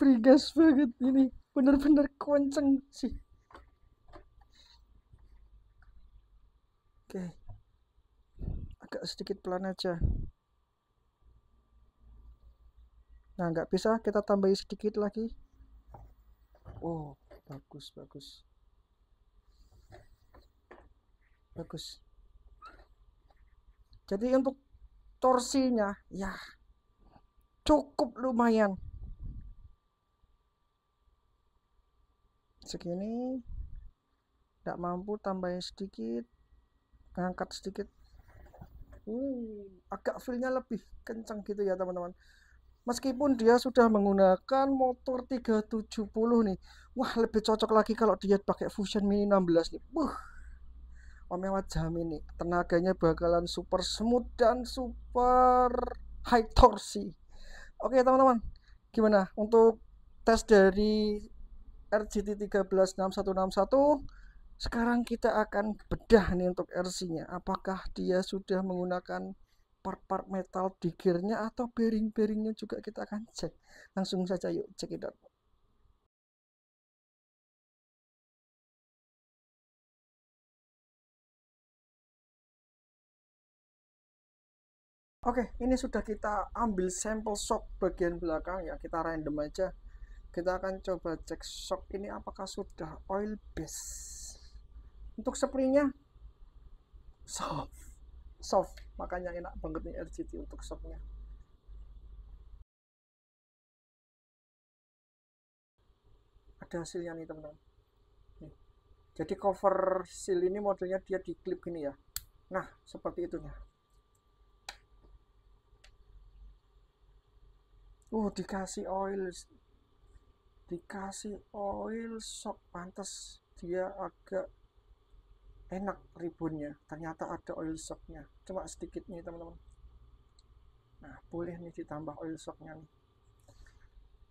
free gas banget ini, bener-bener kenceng sih. Oke, agak sedikit pelan aja. Nah, nggak bisa, kita tambahin sedikit lagi. Oh, bagus, bagus. Bagus. Jadi untuk torsinya, ya cukup lumayan. Segini, nggak mampu tambahin sedikit, ngangkat sedikit. Agak feel-nya lebih kencang gitu ya teman-teman. Meskipun dia sudah menggunakan motor 370 nih. Wah, lebih cocok lagi kalau dia pakai Fusion Mini 16 nih. Om Mewat jamin nih, tenaganya bakalan super smooth dan super high torsi. Oke teman-teman, gimana untuk tes dari RGT 136161? Sekarang kita akan bedah nih untuk RC-nya. Apakah dia sudah menggunakan part-part metal di gearnya atau bearing-bearingnya juga kita akan cek. Langsung saja yuk cek it out. Oke, ini sudah kita ambil sampel shock bagian belakang ya. Kita random aja. Kita akan coba cek shock ini apakah sudah oil base. Untuk springnya soft, soft. Makanya enak banget nih RGT untuk shocknya. Ada hasilnya nih teman-teman. Jadi cover seal ini modelnya dia di clip gini ya. Nah, seperti itu nih. Dikasih oil shock, pantas dia agak enak ribunnya. Ternyata ada oil shocknya, cuma sedikit nih teman-teman. Nah, boleh nih ditambah oil shocknya nih.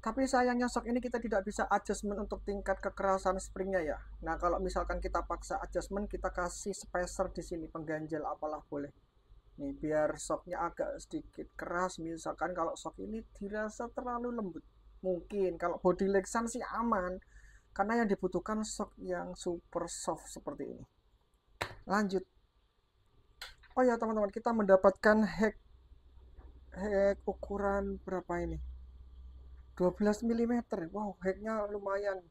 Tapi sayangnya shock ini kita tidak bisa adjustment untuk tingkat kekerasan springnya ya. Nah, kalau misalkan kita paksa adjustment, kita kasih spacer di sini, pengganjal apalah boleh. Nih, biar shocknya agak sedikit keras. Misalkan kalau shock ini dirasa terlalu lembut. Mungkin kalau body Lexan sih aman. Karena yang dibutuhkan shock yang super soft seperti ini. Lanjut. Oh ya teman-teman, kita mendapatkan hack ukuran berapa ini? 12 mm. Wow, hacknya lumayan.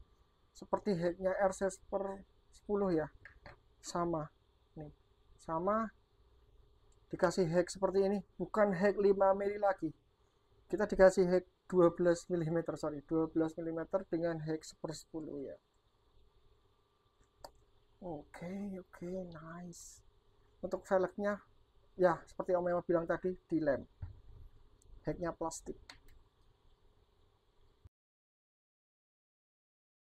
Seperti hacknya RC per 10 ya. Sama. Nih, sama. Dikasih hack seperti ini, bukan hack 5 mili lagi. Kita dikasih hack 12 mm, sorry, 12 mm dengan hack per 10 ya. Oke, nice. Untuk velgnya ya seperti Om Ewa bilang tadi, di lem. Hacknya plastik.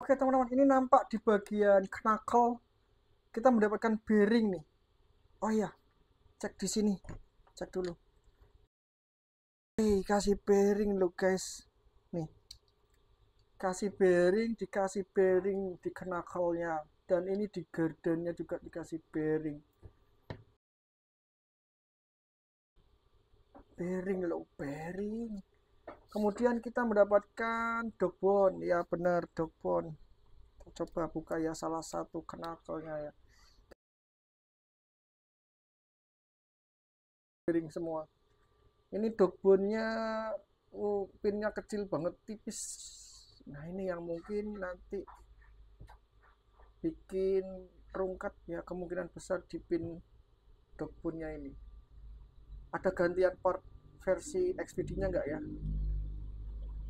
Oke teman-teman, ini nampak di bagian knuckle kita mendapatkan bearing nih. Oh iya, cek di sini, cek dulu. Kasih bearing lo guys, nih dikasih bearing di knuckle-nya, dan ini di gardennya juga dikasih bearing lo, bearing. Kemudian kita mendapatkan dogbone, ya benar dogbone. Coba buka ya salah satu knuckle-nya ya, bearing semua. Ini dogbone-nya pinnya kecil banget, tipis. Nah ini yang mungkin nanti bikin rungkat ya, kemungkinan besar di pin dogbone-nya ini. Ada gantian part versi XPD-nya enggak ya?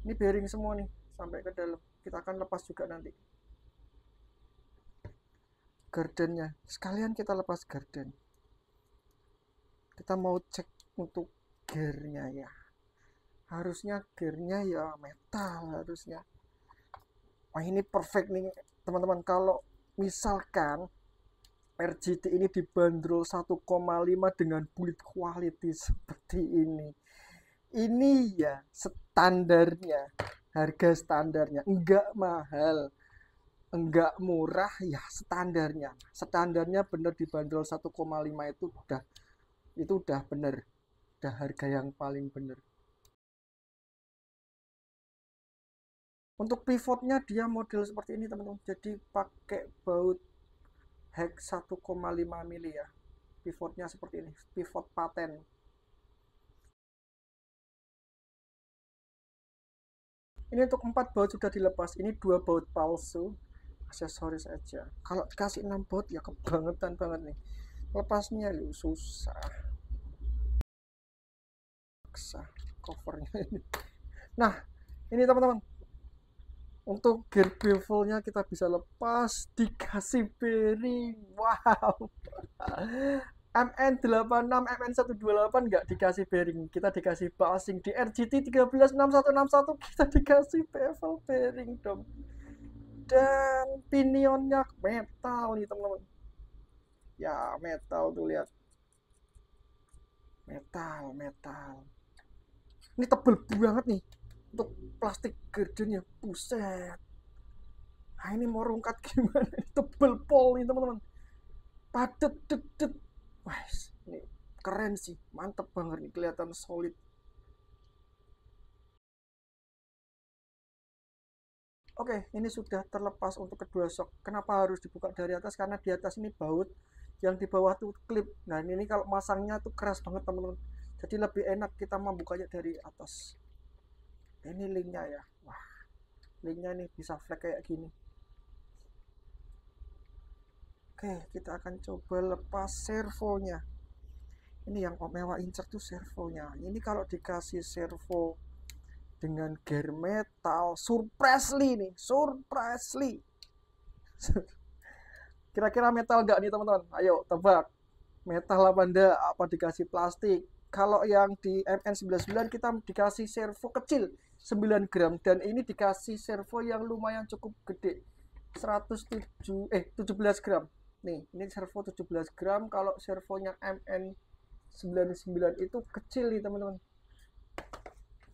Ini bearing semua nih sampai ke dalam. Kita akan lepas juga nanti gardennya. Sekalian kita lepas garden. Kita mau cek untuk gearnya ya. Harusnya gearnya ya metal harusnya. Wah ini perfect nih teman-teman. Kalau misalkan RGT ini dibanderol 1,5 dengan build quality seperti ini ya standarnya, harga standarnya enggak mahal, enggak murah ya, standarnya bener dibanderol 1,5 itu udah bener, udah harga yang paling bener. Untuk pivotnya dia model seperti ini teman-teman, jadi pakai baut hex 1,5 mili ya. Pivotnya seperti ini, pivot paten. Ini untuk 4 baut sudah dilepas, ini 2 baut palsu, aksesoris aja. Kalau dikasih 6 baut ya kebangetan banget nih. Lepasnya lu susah. Paksa covernya ini. Nah, ini teman-teman. Untuk gear bevelnya kita bisa lepas, dikasih bearing. Wow. MN86, MN128 nggak dikasih bearing, kita dikasih basing. Di RGT 136161 kita dikasih bevel bearing dong. Dan pinionnya metal nih teman-teman. Ya metal tuh, lihat. Metal. Ini tebel banget nih untuk plastik gardennya, buset. Nah ini mau rungkat gimana? Tebel pol nih teman-teman, padet dedet. Wah ini keren sih, mantep banget nih, kelihatan solid. Oke, ini sudah terlepas untuk kedua shock. Kenapa harus dibuka dari atas? Karena di atas ini baut, yang di bawah tuh klip. Nah ini kalau masangnya tuh keras banget teman-teman, jadi lebih enak kita membukanya dari atas. Ini linknya ya, wah linknya nih bisa flag kayak gini. Oke, kita akan coba lepas servonya. Ini yang Om Ewa incer tuh servonya. Ini kalau dikasih servo dengan gear metal, surprisely nih, surprisely. Kira-kira metal nggak nih teman-teman? Ayo tebak. Metal apa enggak? Apa dikasih plastik? Kalau yang di MN99 kita dikasih servo kecil 9 gram, dan ini dikasih servo yang lumayan cukup gede 17 gram. Nih, ini servo 17 gram. Kalau servonya MN99 itu kecil nih teman-teman.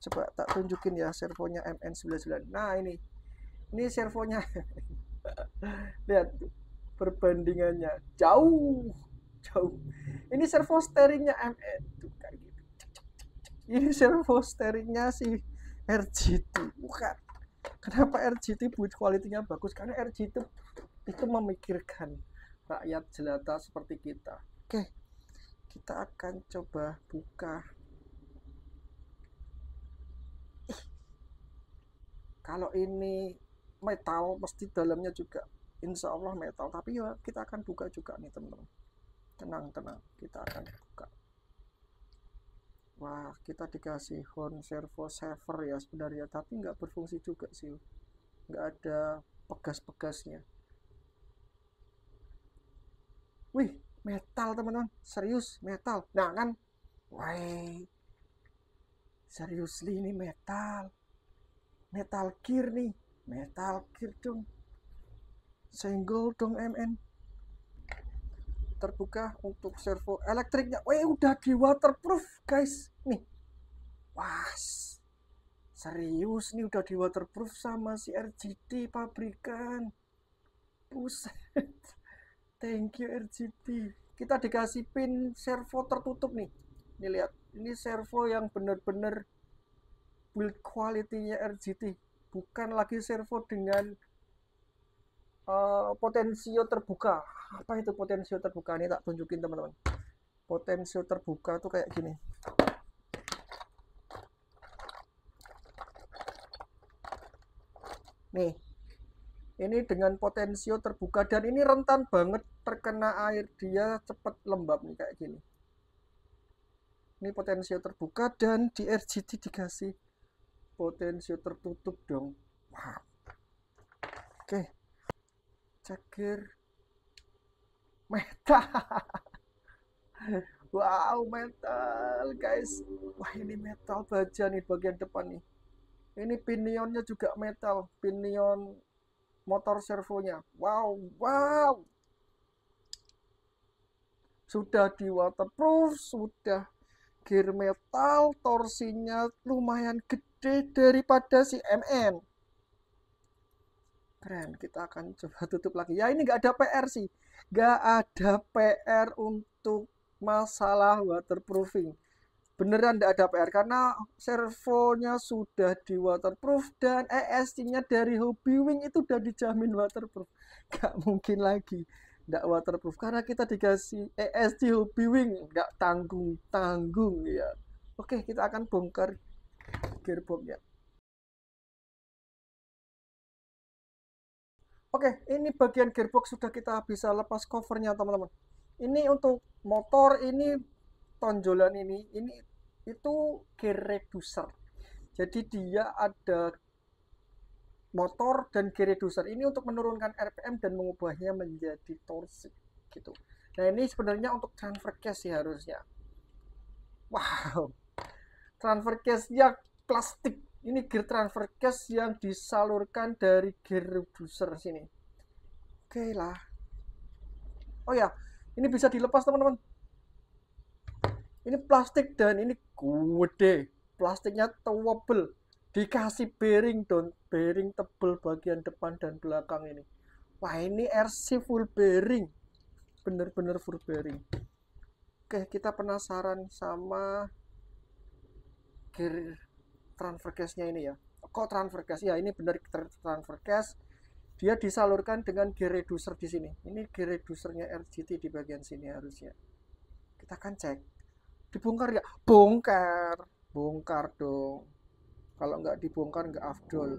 Coba tak tunjukin ya servonya MN99. Nah, ini servonya. Lihat perbandingannya jauh. Ini servo steeringnya MN tuh kayak gitu. Ini servo steeringnya si RGT, bukan. Kenapa RGT build quality-nya bagus? Karena RGT itu memikirkan rakyat jelata seperti kita. Oke, kita akan coba buka. Kalau ini metal, pasti dalamnya juga insya Allah metal. Tapi ya kita akan buka juga nih teman-teman. Tenang, kita akan buka. Wah, kita dikasih horn servo saver ya sebenarnya, tapi nggak berfungsi juga sih. Nggak ada pegas-pegasnya. Wih, metal teman-teman, serius metal. Nah kan, wah, serius ini metal. Metal gear nih, metal gear dong. Senggol dong MN. Terbuka untuk servo elektriknya. Wih, udah di waterproof guys. Nih, wah, serius nih udah di waterproof sama si RGT pabrikan. Buset. Thank you RGT. Kita dikasih pin servo tertutup nih. Ini lihat, ini servo yang bener-bener build quality-nya RGT. Bukan lagi servo dengan potensio terbuka. Apa itu potensio terbuka? Ini tak tunjukin teman-teman. Potensio terbuka tuh kayak gini. Nih, ini dengan potensio terbuka, dan ini rentan banget terkena air, dia cepat lembab nih kayak gini. Ini potensio terbuka, dan di RGT dikasih potensio tertutup dong. Wow. Oke, cekir metal. Wow, metal guys. Wah, ini metal baja nih bagian depan nih. Ini pinionnya juga metal, pinion motor servonya. Wow. Sudah di waterproof, sudah gear metal, torsinya lumayan gede daripada si MN. Keren, kita akan coba tutup lagi. Ya ini nggak ada PR sih. Nggak ada PR untuk masalah waterproofing. beneran tidak ada PR karena servonya sudah di waterproof dan ESC-nya dari Hobbywing itu udah dijamin waterproof. Gak mungkin lagi tidak waterproof karena kita dikasih ESC Hobbywing, nggak tanggung-tanggung ya. Oke, kita akan bongkar gearboxnya. Oke, ini bagian gearbox sudah kita bisa lepas covernya teman-teman. Ini untuk motor, ini tonjolan ini itu gear reducer. Jadi dia ada motor dan gear reducer ini untuk menurunkan RPM dan mengubahnya menjadi torsi gitu. Nah ini sebenarnya untuk transfer case sih harusnya. Wow, transfer case-nya plastik. Ini gear transfer case yang disalurkan dari gear reducer sini. Oke lah. Oh ya, ini bisa dilepas teman-teman. Ini plastik dan ini gede. Plastiknya towable. Dikasih bearing tebel bagian depan dan belakang ini. Wah ini RC full bearing. Bener-bener full bearing. Oke, kita penasaran sama gear transfer case-nya ini ya. Kok transfer case? Ya, ini benar transfer case. Dia disalurkan dengan gear reducer di sini. Ini gear reducernya RGT di bagian sini harusnya. Kita akan cek. Dibongkar ya? Bongkar. Bongkar dong. Kalau nggak dibongkar nggak afdol.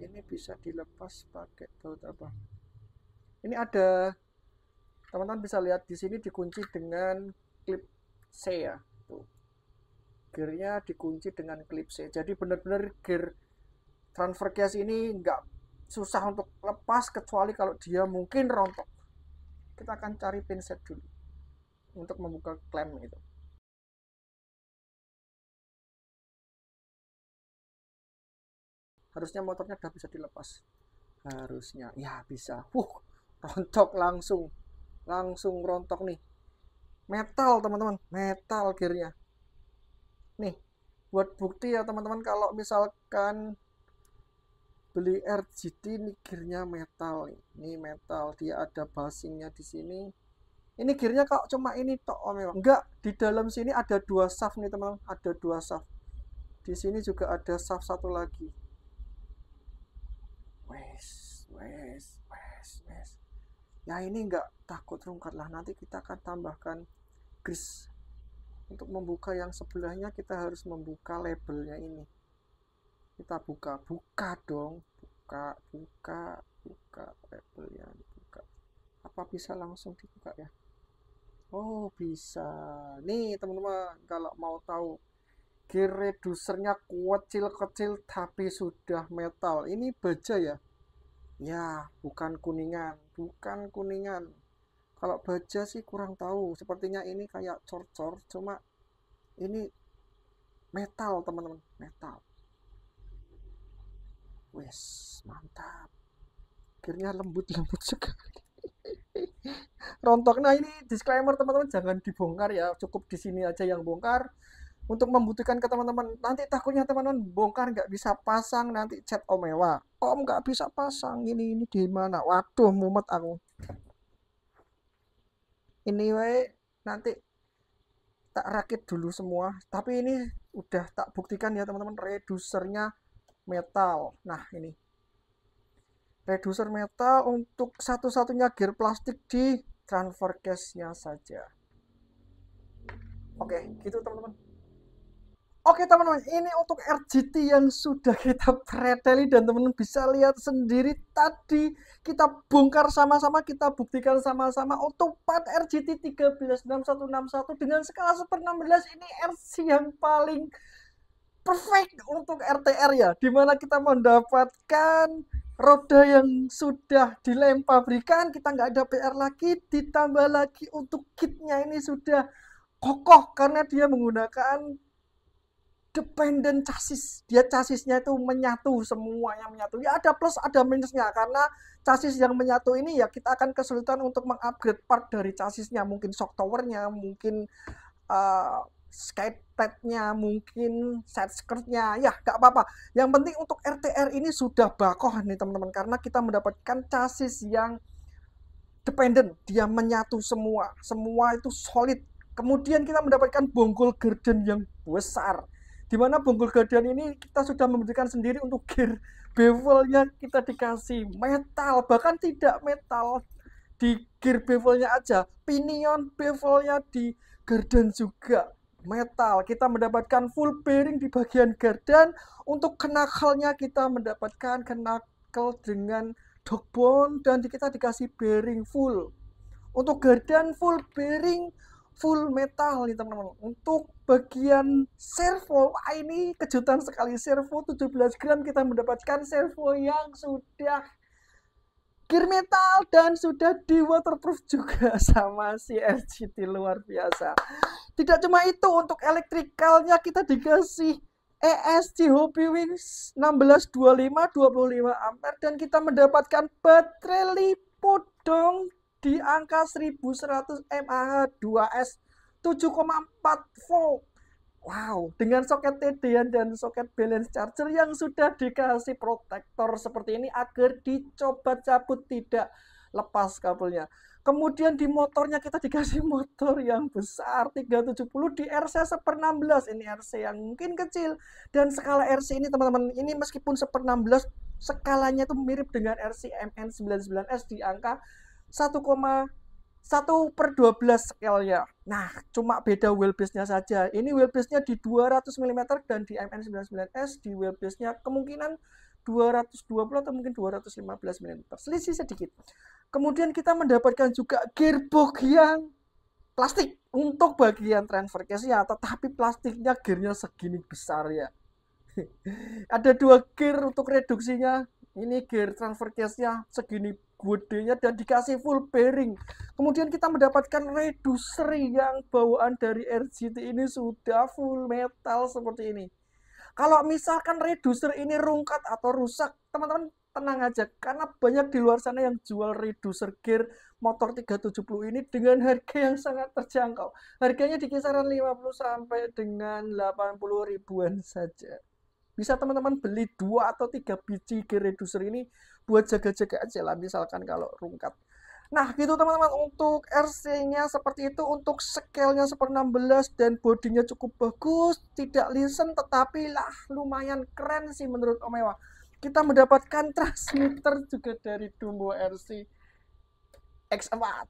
Ini bisa dilepas pakai baut apa? Ini ada, teman-teman bisa lihat di sini dikunci dengan klip C ya. Tuh. Gearnya dikunci dengan klip C. Jadi benar-benar gear transfer case ini nggak susah untuk lepas kecuali kalau dia mungkin rontok. Kita akan cari pinset dulu untuk membuka klem itu. Harusnya motornya udah bisa dilepas. Harusnya, ya bisa. Rontok langsung rontok nih. Metal teman-teman, metal gearnya. Nih, buat bukti ya teman-teman kalau misalkan beli RGT ini gearnya metal. Ini metal, dia ada bushingnya di sini. Ini gearnya kok cuma ini tok memang. Enggak, di dalam sini ada 2 shaft nih teman-teman, ada 2 shaft. Di sini juga ada shaft satu lagi. Wes. Ya ini enggak takut rungkat lah, nanti kita akan tambahkan grease. Untuk membuka yang sebelahnya kita harus membuka labelnya ini. Kita buka dong, buka labelnya, dibuka. Apa bisa langsung dibuka ya? Oh bisa. Nih teman-teman, kalau mau tahu gear reducernya kecil tapi sudah metal. Ini baja ya? Ya, bukan kuningan. Kalau baja sih kurang tahu. Sepertinya ini kayak cor-cor, cuma ini metal teman-teman, metal. Wes, mantap. Gearnya lembut sekali. Rontok. Nah ini disclaimer teman-teman, jangan dibongkar ya. Cukup di sini aja yang bongkar. Untuk membuktikan ke teman-teman, nanti takutnya teman-teman bongkar nggak bisa pasang, nanti chat Om Ewa. Om nggak bisa pasang, ini di mana? Waduh, mumet aku. Ini nanti tak rakit dulu semua. Tapi ini udah tak buktikan ya teman-teman, reducernya metal. Nah ini reducer metal untuk satu-satunya gear plastik di transfer case-nya saja. Oke, gitu teman-teman. Oke teman-teman, ini untuk RGT yang sudah kita preteli dan teman-teman bisa lihat sendiri tadi kita bongkar sama-sama, kita buktikan sama-sama untuk part RGT 136161 dengan skala Super 16 ini RC yang paling perfect untuk RTR ya, dimana kita mendapatkan roda yang sudah dilem pabrikan, kita nggak ada PR lagi, ditambah lagi untuk kitnya ini sudah kokoh karena dia menggunakan dependent chassis. Dia chassisnya itu menyatu, semuanya menyatu. Ya ada plus ada minusnya karena chassis yang menyatu ini ya kita akan kesulitan untuk mengupgrade part dari chassisnya, mungkin shock towernya, mungkin skypadnya, mungkin side skirtnya, ya gak apa-apa. Yang penting untuk RTR ini sudah bakoh nih teman-teman, karena kita mendapatkan chassis yang dependent, dia menyatu semua itu solid, Kemudian kita mendapatkan bonggol garden yang besar. Di mana bonggol garden ini kita sudah memberikan sendiri untuk gear bevelnya kita dikasih metal, bahkan tidak metal di gear bevelnya aja, pinion bevelnya di garden juga metal. Kita mendapatkan full bearing di bagian garden. Untuk knuckle-nya kita mendapatkan knuckle dengan dog bone dan kita dikasih bearing full. Untuk garden full bearing, full metal nih teman-teman. Untuk bagian servo, wah ini kejutan sekali. Servo 17 gram kita mendapatkan servo yang sudah gear metal dan sudah di waterproof juga sama si RGT, luar biasa. Tidak cuma itu, untuk elektrikalnya kita dikasih ESC Hobi Wings 1625 25 ampere dan kita mendapatkan baterai Lipodong di angka 1100 mAh 2S 7,4 volt. Wow, dengan soket TD dan soket balance charger yang sudah dikasih protektor seperti ini agar dicoba cabut tidak lepas kabelnya. Kemudian di motornya kita dikasih motor yang besar 370 di RC 1/16. Ini RC yang mungkin kecil dan skala RC ini teman-teman, ini meskipun 1/16 skalanya itu mirip dengan RC MN99S di angka 1,1/12 scale-nya. Nah, cuma beda wheelbase-nya saja. Ini wheelbase-nya di 200 mm dan di MN99S di wheelbase-nya kemungkinan 220 atau mungkin 215 mm. Selisih sedikit. Kemudian kita mendapatkan juga gearbox yang plastik untuk bagian transfer case-nya, tetapi plastiknya gearnya segini besar ya. Ada 2 gear untuk reduksinya. Ini gear transfer case-nya segini gedenya dan dikasih full bearing. Kemudian kita mendapatkan reducer yang bawaan dari RGT ini sudah full metal seperti ini. Kalau misalkan reducer ini rungkat atau rusak, teman-teman tenang aja, karena banyak di luar sana yang jual reducer gear motor 370 ini dengan harga yang sangat terjangkau. Harganya di kisaran 50 sampai dengan 80 ribuan saja. Bisa teman-teman beli 2 atau 3 biji gear reducer ini buat jaga-jaga aja lah, misalkan kalau rungkat. Nah gitu teman-teman, untuk RC-nya seperti itu. Untuk scale-nya 1/16 dan bodinya cukup bagus, tidak listen tetapi lah lumayan keren sih menurut Om Ewa. Kita mendapatkan transmitter juga dari Dumbo RC X4.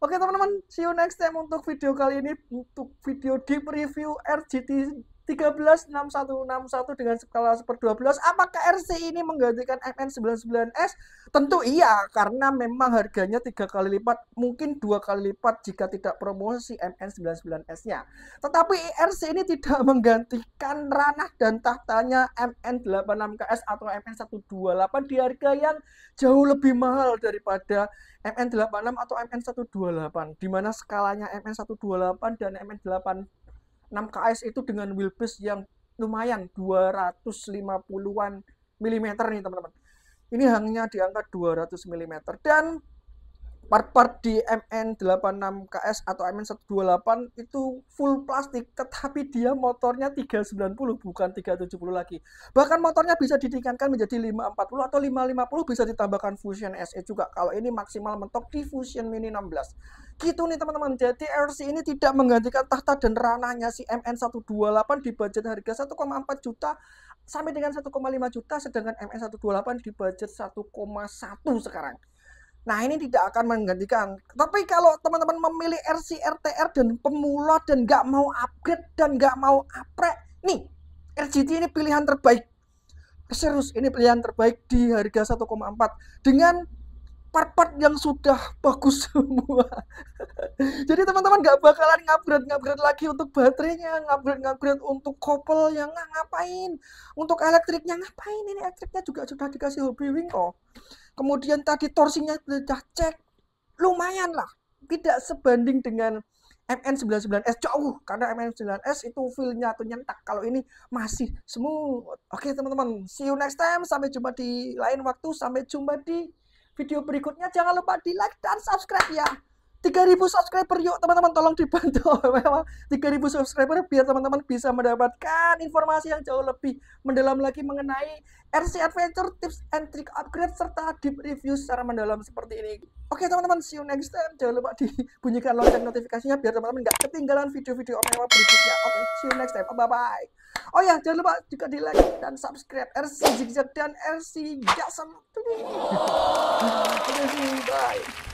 Oke teman-teman, see you next time untuk video kali ini, untuk video deep review RGT 136161 dengan skala 1/12. Apakah RC ini menggantikan MN99S? Tentu iya, karena memang harganya 3 kali lipat, mungkin 2 kali lipat jika tidak promosi MN99S-nya. Tetapi RC ini tidak menggantikan ranah dan tahtanya MN86KS atau MN128 di harga yang jauh lebih mahal daripada MN86 atau MN128, di mana skalanya MN128 dan MN86KS itu dengan wheelbase yang lumayan 250-an mm nih teman-teman. Ini hanya di angka 200 mm dan part-part di MN86KS atau MN128 itu full plastik, tetapi dia motornya 390 bukan 370 lagi. Bahkan motornya bisa ditingkatkan menjadi 540 atau 550, bisa ditambahkan Fusion SE juga. Kalau ini maksimal mentok di Fusion Mini 16. Gitu nih teman-teman. Jadi RC ini tidak menggantikan tahta dan ranahnya si MN128 di budget harga 1,4 juta sampai dengan 1,5 juta, sedangkan MN128 di budget 1,1 sekarang. Nah ini tidak akan menggantikan. Tapi kalau teman-teman memilih RC RTR dan pemula dan nggak mau upgrade dan nggak mau aprek, nih RGT ini pilihan terbaik. Serius, ini pilihan terbaik di harga 1,4 dengan part-part yang sudah bagus semua. Jadi teman-teman nggak bakalan ngupgrade lagi untuk baterainya, ngupgrade untuk kopelnya, ngapain. Untuk elektriknya ngapain, ini elektriknya juga sudah dikasih Hobi Wing kok. Kemudian tadi torsinya sudah cek, lumayan lah, tidak sebanding dengan MN99S jauh, karena MN99S itu feel-nya tuh nyentak, kalau ini masih smooth. Oke teman-teman, see you next time, sampai jumpa di lain waktu, sampai jumpa di video berikutnya. Jangan lupa di like dan subscribe ya. 3.000 subscriber yuk teman-teman, tolong dibantu. Memang 3.000 subscriber biar teman-teman bisa mendapatkan informasi yang jauh lebih mendalam lagi mengenai RC Adventure, tips and trick upgrade serta deep review secara mendalam seperti ini. Oke teman-teman, see you next time. Jangan lupa dibunyikan lonceng notifikasinya biar teman-teman nggak ketinggalan video-video mewah berikutnya. Oke, see you next time. Bye-bye. Oh ya, jangan lupa juga di like dan subscribe RC Zigzag dan RC Jason. Bye.